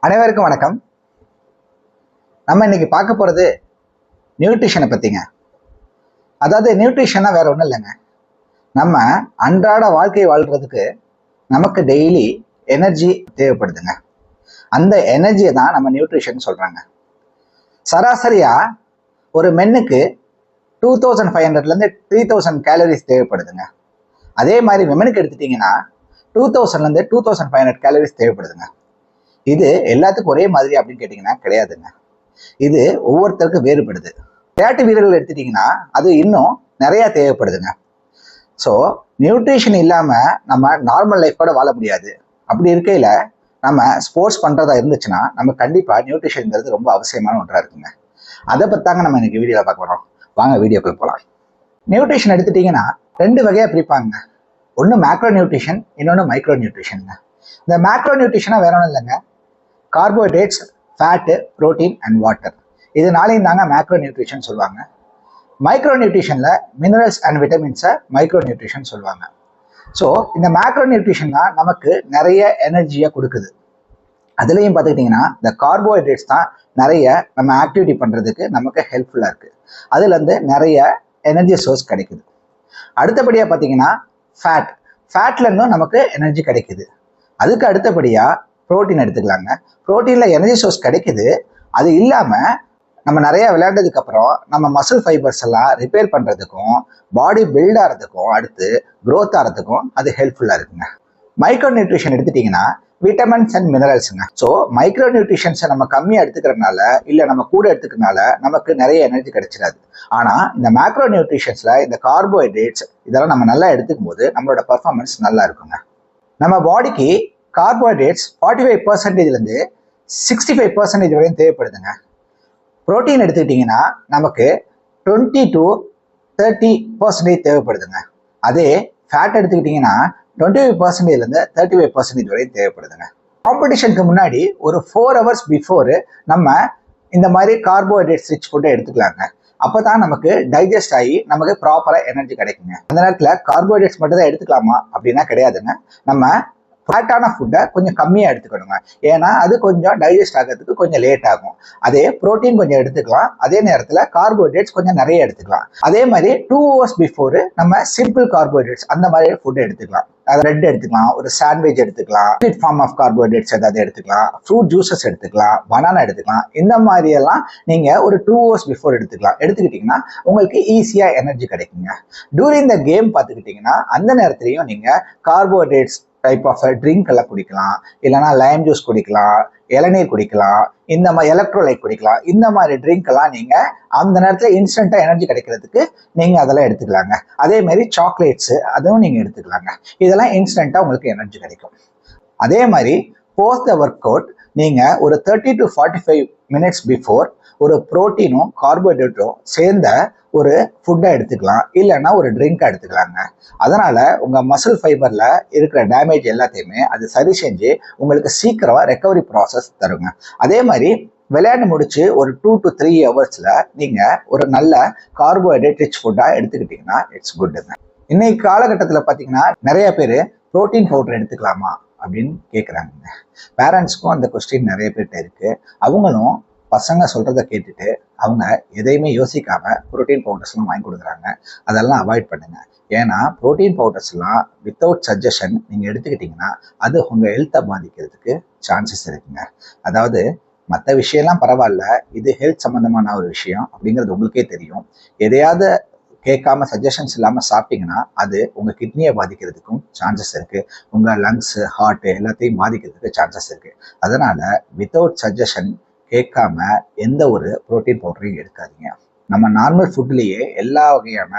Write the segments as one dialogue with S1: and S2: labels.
S1: அனைவருக்கும் வணக்கம். நம்ம இன்னைக்கு பார்க்க போறது நியூட்ரிஷனை பத்திங்க. அதாவது நியூட்ரிஷனா வேற ஒன்றும் இல்லைங்க. நம்ம அன்றாட வாழ்க்கை வாழ்றதுக்கு நமக்கு டெய்லி எனர்ஜி தேவைப்படுதுங்க. அந்த எனர்ஜியை தான் நம்ம நியூட்ரிஷன் சொல்றாங்க. சராசரியா ஒரு மென்னுக்கு 2500 3000 கேலரிஸ் தேவைப்படுதுங்க. அதே மாதிரி விமனுக்கு எடுத்துட்டீங்கன்னா 2000 2500 கேலரிஸ் தேவைப்படுதுங்க. இது எல்லாத்துக்கும் ஒரே மாதிரி அப்படின்னு கேட்டீங்கன்னா கிடையாதுங்க. இது ஒவ்வொருத்தருக்கும் வேறுபடுது. விளையாட்டு வீரர்கள் எடுத்துட்டீங்கன்னா அது இன்னும் நிறைய தேவைப்படுதுங்க. ஸோ நியூட்ரிஷன் இல்லாம நம்ம நார்மல் லைஃப் கூட வாழ முடியாது. அப்படி இருக்கையில நம்ம ஸ்போர்ட்ஸ் பண்றதா இருந்துச்சுன்னா நம்ம கண்டிப்பா நியூட்ரிஷன்ங்கிறது ரொம்ப அவசியமான ஒன்றா இருக்குங்க. அதை பத்தாங்க நம்ம இன்னைக்கு வீடியோல பார்க்க போறோம். வாங்க வீடியோக்குள்ள போகலாம். நியூட்ரிஷன் எடுத்துட்டீங்கன்னா ரெண்டு வகையா பிரிப்பாங்க. ஒன்று மேக்ரோ நியூட்ரிஷன், இன்னொன்று மைக்ரோ நியூட்ரிஷனுங்க. இந்த மேக்ரோ நியூட்ரிஷனா வேற ஒன்றும் இல்லைங்க. Carbohydrates, fat, protein and water, இது நாளையும் தாங்க மேக்ரோ நியூட்ரிஷன் சொல்லுவாங்க. மைக்ரோ நியூட்ரிஷன்ல மினரல்ஸ் அண்ட் விட்டமின்ஸை மைக்ரோ நியூட்ரிஷன் சொல்லுவாங்க. ஸோ இந்த மேக்ரோ நியூட்ரிஷன் தான் நமக்கு நிறைய எனர்ஜியை கொடுக்குது. அதுலேயும் பார்த்துக்கிட்டிங்கன்னா இந்த கார்போஹைட்ரேட்ஸ் தான் நிறைய நம்ம ஆக்டிவிட்டி பண்ணுறதுக்கு நமக்கு ஹெல்ப்ஃபுல்லாக இருக்குது. அதுலேருந்து நிறைய எனர்ஜி சோர்ஸ் கிடைக்குது. அடுத்தபடியாக பார்த்தீங்கன்னா ஃபேட்லேருந்தும் நமக்கு எனர்ஜி கிடைக்குது. அதுக்கு அடுத்தபடியாக புரோட்டீன் எடுத்துக்கலாங்க. புரோட்டீனில் எனர்ஜி சோர்ஸ் கிடைக்குது. அது இல்லாமல் நம்ம நிறைய விளையாண்டதுக்கு அப்புறம் நம்ம மசில் ஃபைபர்ஸ் எல்லாம் ரிப்பேர் பண்ணுறதுக்கும் பாடி பில்ட் ஆகிறதுக்கும் அடுத்து க்ரோத் ஆகிறதுக்கும் அது ஹெல்ப்ஃபுல்லாக இருக்குங்க. மைக்ரோ நியூட்ரிஷன் எடுத்துட்டிங்கன்னா விட்டமின்ஸ் அண்ட் மினரல்ஸுங்க. ஸோ மைக்ரோ நியூட்ரிஷன்ஸை நம்ம கம்மியாக எடுத்துக்கிறதுனால இல்லை நம்ம கூட எடுத்துக்கிறதுனால நமக்கு நிறைய எனர்ஜி கிடைச்சிடாது. ஆனால் இந்த மேக்ரோ நியூட்ரிஷன்ஸில் இந்த கார்போஹைட்ரேட்ஸ் இதெல்லாம் நம்ம நல்லா எடுத்துக்கும் போது நம்மளோட பர்ஃபார்மன்ஸ் நல்லா இருக்குங்க. நம்ம பாடிக்கு கார்போஹைட்ரேட்ஸ் 45%லேருந்து 65% வரையும் தேவைப்படுதுங்க. புரோட்டீன் எடுத்துக்கிட்டிங்கன்னா நமக்கு 20 to 30% தேவைப்படுதுங்க. அதே ஃபேட் எடுத்துக்கிட்டிங்கன்னா 25%லேருந்து 35% வரையும் தேவைப்படுதுங்க. காம்படிஷனுக்கு முன்னாடி ஒரு 4 hours பிஃபோர் நம்ம இந்த மாதிரி கார்போஹைட்ரேட்ஸ் ரிச் ஃபுட்டை எடுத்துக்கலாங்க. அப்போ தான் நமக்கு டைஜஸ்ட் ஆகி நமக்கு ப்ராப்பராக எனர்ஜி கிடைக்குங்க. அந்த நேரத்தில் கார்போஹைட்ரேட்ஸ் மட்டும் தான் எடுத்துக்கலாமா அப்படின்னா கிடையாதுங்க. நம்ம ஃபேட்டான ஃபுட்டை கொஞ்சம் கம்மியாக எடுத்துக்கணுங்க. ஏன்னா அது கொஞ்சம் டைஜஸ்ட் ஆகிறதுக்கு கொஞ்சம் லேட் ஆகும். அதே புரோட்டீன் கொஞ்சம் எடுத்துக்கலாம். அதே நேரத்தில் கார்போஹைட்ரேட்ஸ் கொஞ்சம் நிறைய எடுத்துக்கலாம். அதே மாதிரி 2 hours பிஃபோர் நம்ம சிம்பிள் கார்போஹைட்ரேட்ஸ் அந்த மாதிரி ஃபுட் எடுத்துக்கலாம். அது ரெட் எடுத்துக்கலாம், ஒரு சாண்ட்விச் எடுத்துக்கலாம், ஸ்வீட் ஃபார்ம் ஆஃப் கார்போஹைட்ரேட்ஸ் ஏதாவது எடுத்துக்கலாம், ஃப்ரூட் ஜூஸஸ் எடுத்துக்கலாம், பனானா எடுத்துக்கலாம். இந்த மாதிரி எல்லாம் நீங்கள் ஒரு 2 hours பிஃபோர் எடுத்துக்கலாம். எடுத்துக்கிட்டிங்கன்னா உங்களுக்கு ஈஸியாக எனர்ஜி கிடைக்குங்க. டூரிங் த கேம் பார்த்துக்கிட்டிங்கன்னா அந்த நேரத்துலையும் நீங்கள் கார்போஹைட்ரேட்ஸ் டைப் ஆஃப் ட்ரிங்க் எல்லாம் குடிக்கலாம். இல்லைனா லைம் ஜூஸ் குடிக்கலாம், இளநீர் குடிக்கலாம், இந்த மாதிரி எலக்ட்ரோலைட் குடிக்கலாம். இந்த மாதிரி ட்ரிங்க் எல்லாம் நீங்கள் அந்த நேரத்தில் இன்ஸ்டண்ட்டாக எனர்ஜி கிடைக்கிறதுக்கு நீங்கள் அதெல்லாம் எடுத்துக்கலாங்க. அதே மாதிரி சாக்லேட்ஸு அதுவும் நீங்கள் எடுத்துக்கலாங்க. இதெல்லாம் இன்ஸ்டண்ட்டாக உங்களுக்கு எனர்ஜி கிடைக்கும். அதே மாதிரி போஸ்ட் த ஒர்க் அவுட் நீங்கள் ஒரு 30 to 45 minutes பிஃபோர் ஒரு ப்ரோட்டீனும் கார்போஹைட்ரேட்டும் சேர்ந்த ஒரு ஃபுட்டை எடுத்துக்கலாம். இல்லைன்னா ஒரு ட்ரிங்காக எடுத்துக்கலாங்க. அதனால உங்கள் மசில் ஃபைபரில் இருக்கிற டேமேஜ் எல்லாத்தையுமே அது சரி செஞ்சு உங்களுக்கு சீக்கிரமாக ரெக்கவரி ப்ராசஸ் தருங்க. அதே மாதிரி விளையாண்டு முடிச்சு ஒரு 2 to 3 hours நீங்கள் ஒரு நல்ல கார்போஹைட்ரேட் ரிச் ஃபுட்டாக எடுத்துக்கிட்டிங்கன்னா இட்ஸ் குட்டுங்க. இன்னைக்கு காலகட்டத்தில் பார்த்தீங்கன்னா நிறைய பேர் ப்ரோட்டீன் பவுடர் எடுத்துக்கலாமா அப்படின்னு கேட்குறாங்க. பேரண்ட்ஸ்க்கும் அந்த கொஸ்டின் நிறைய பேர்கிட்ட இருக்குது. அவங்களும் பசங்க சொல்கிறத கேட்டுட்டு அவங்க எதையுமே யோசிக்காமல் ப்ரோட்டீன் பவுடர்ஸ்லாம் வாங்கி கொடுக்குறாங்க. அதெல்லாம் அவாய்ட் பண்ணுங்கள். ஏன்னா ப்ரோட்டீன் பவுடர்ஸ்லாம் வித்தவுட் சஜஷன் நீங்கள் எடுத்துக்கிட்டிங்கன்னா அது உங்கள் ஹெல்த்தை பாதிக்கிறதுக்கு சான்சஸ் இருக்குங்க. அதாவது மற்ற விஷயம்லாம் பரவாயில்ல, இது ஹெல்த் சம்மந்தமான ஒரு விஷயம் அப்படிங்கிறது உங்களுக்கே தெரியும். எதையாவது கேட்காம சஜஷன்ஸ் இல்லாமல் சாப்பிட்டீங்கன்னா அது உங்கள் கிட்னியை பாதிக்கிறதுக்கும் சான்சஸ் இருக்குது. உங்கள் லங்ஸு, ஹார்ட்டு எல்லாத்தையும் பாதிக்கிறதுக்கு சான்சஸ் இருக்குது. அதனால் வித்தவுட் சஜஷன் கேட்காம எந்த ஒரு ப்ரோட்டீன் பவுடரையும் எடுக்காதீங்க. நம்ம நார்மல் ஃபுட்லேயே எல்லா வகையான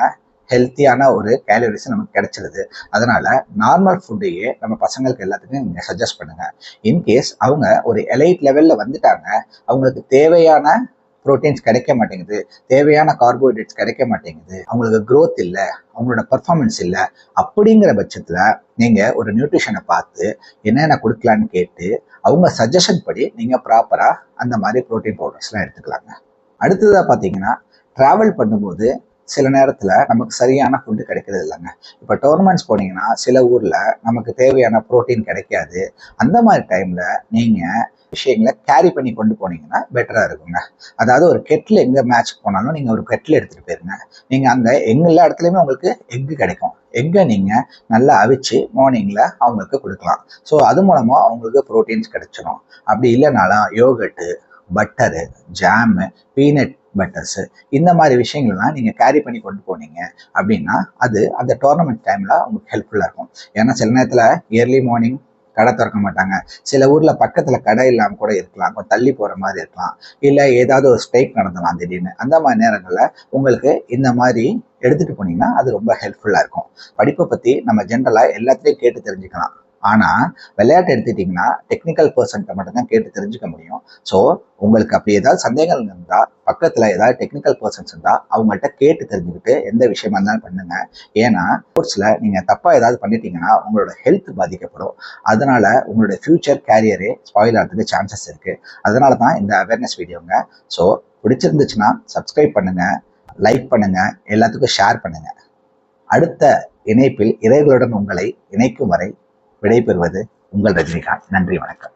S1: ஹெல்த்தியான ஒரு கேலரிஸும் நமக்கு கிடைச்சிருது. அதனால நார்மல் ஃபுட்டையே நம்ம பசங்களுக்கு எல்லாத்துக்கும் நீங்கள் சஜஸ்ட் பண்ணுங்கள். இன்கேஸ் அவங்க ஒரு எலைட் லெவலில் வந்துட்டாங்க, அவங்களுக்கு தேவையான ப்ரோட்டீன்ஸ் கிடைக்க மாட்டேங்குது, தேவையான கார்போஹைட்ரேட்ஸ் கிடைக்க மாட்டேங்குது, அவங்களுக்கு க்ரோத் இல்லை, அவங்களோட பர்ஃபார்மன்ஸ் இல்லை, அப்படிங்கிற பட்சத்தில் நீங்கள் ஒரு நியூட்ரிஷனை பார்த்து என்னென்ன கொடுக்கலான்னு கேட்டு அவங்க சஜஷன் படி நீங்கள் ப்ராப்பராக அந்த மாதிரி ப்ரோட்டீன் பவுடர்ஸ்லாம் எடுத்துக்கலாங்க. அடுத்ததாக பார்த்தீங்கன்னா ட்ராவல் பண்ணும்போது சில நேரத்தில் நமக்கு சரியான ஃபுட்டு கிடைக்கிறது இல்லைங்க. இப்போ டோர்னமெண்ட்ஸ் போனீங்கன்னா சில ஊரில் நமக்கு தேவையான ப்ரோட்டீன் கிடைக்காது. அந்த மாதிரி டைமில் நீங்கள் விஷயங்களை கேரி பண்ணி கொண்டு போனீங்கன்னா பெட்டராக இருக்குங்க. அதாவது ஒரு கெட்டில் எங்கே மேட்ச் போனாலும் நீங்கள் ஒரு கெட்டில் எடுத்துகிட்டு போயிருங்க. நீங்கள் அங்கே எல்லா இடத்துலையுமே உங்களுக்கு எக்கு கிடைக்கும். எக்கை நீங்கள் நல்லா அவிச்சு மார்னிங்கில் அவங்களுக்கு கொடுக்கலாம். ஸோ அது மூலமாக அவங்களுக்கு ப்ரோட்டீன்ஸ் கிடைச்சிடும். அப்படி இல்லைனாலும் யோகட்டு, பட்டரு, ஜாமு, பீனட் பட்டர்ஸு இந்த மாதிரி விஷயங்கள்லாம் நீங்கள் கேரி பண்ணி கொண்டு போனீங்க அப்படின்னா அது அந்த டோர்னமெண்ட் டைமில் உங்களுக்கு ஹெல்ப்ஃபுல்லாக இருக்கும். ஏன்னா சில நேரத்தில் இயர்லி மார்னிங் கடை திறக்க மாட்டாங்க. சில ஊரில் பக்கத்தில் கடை இல்லாமல் கூட இருக்கலாம், கொஞ்சம் தள்ளி போகிற மாதிரி இருக்கலாம், இல்லை ஏதாவது ஒரு ஸ்ட்ரைக் நடந்தலாம் திடீர்னு. அந்த மாதிரி நேரங்களில் உங்களுக்கு இந்த மாதிரி எடுத்துகிட்டு போனீங்கன்னா அது ரொம்ப ஹெல்ப்ஃபுல்லாக இருக்கும். படிப்பை பற்றி நம்ம ஜென்ரலாக எல்லாத்துலேயும் கேட்டு தெரிஞ்சுக்கலாம். ஆனால் விளையாட்டு எடுத்துக்கிட்டிங்கன்னா டெக்னிக்கல் பர்சன்ட்டை மட்டும்தான் கேட்டு தெரிஞ்சுக்க முடியும். ஸோ உங்களுக்கு அப்படி ஏதாவது சந்தேகங்கள் இருந்தால் பக்கத்தில் ஏதாவது டெக்னிக்கல் பர்சன்ஸ் இருந்தால் அவங்கள்ட்ட கேட்டு தெரிஞ்சுக்கிட்டு எந்த விஷயமா இருந்தாலும் பண்ணுங்க. ஏன்னா ஸ்போர்ட்ஸில் நீங்கள் தப்பாக ஏதாவது பண்ணிட்டீங்கன்னா உங்களோட ஹெல்த் பாதிக்கப்படும். அதனால உங்களுடைய ஃபியூச்சர் கேரியரே ஸ்பாயில் ஆகிறதுக்கு சான்சஸ் இருக்குது. அதனால தான் இந்த அவேர்னஸ் வீடியோங்க. ஸோ பிடிச்சிருந்துச்சுன்னா சப்ஸ்கிரைப் பண்ணுங்கள், லைக் பண்ணுங்கள், எல்லாத்துக்கும் ஷேர் பண்ணுங்கள். அடுத்த இணைப்பில் இறைகளுடன் உங்களை இணைக்கும் வரை விடைபெறுவது உங்கள் ரஜினிகாந்த். நன்றி, வணக்கம்.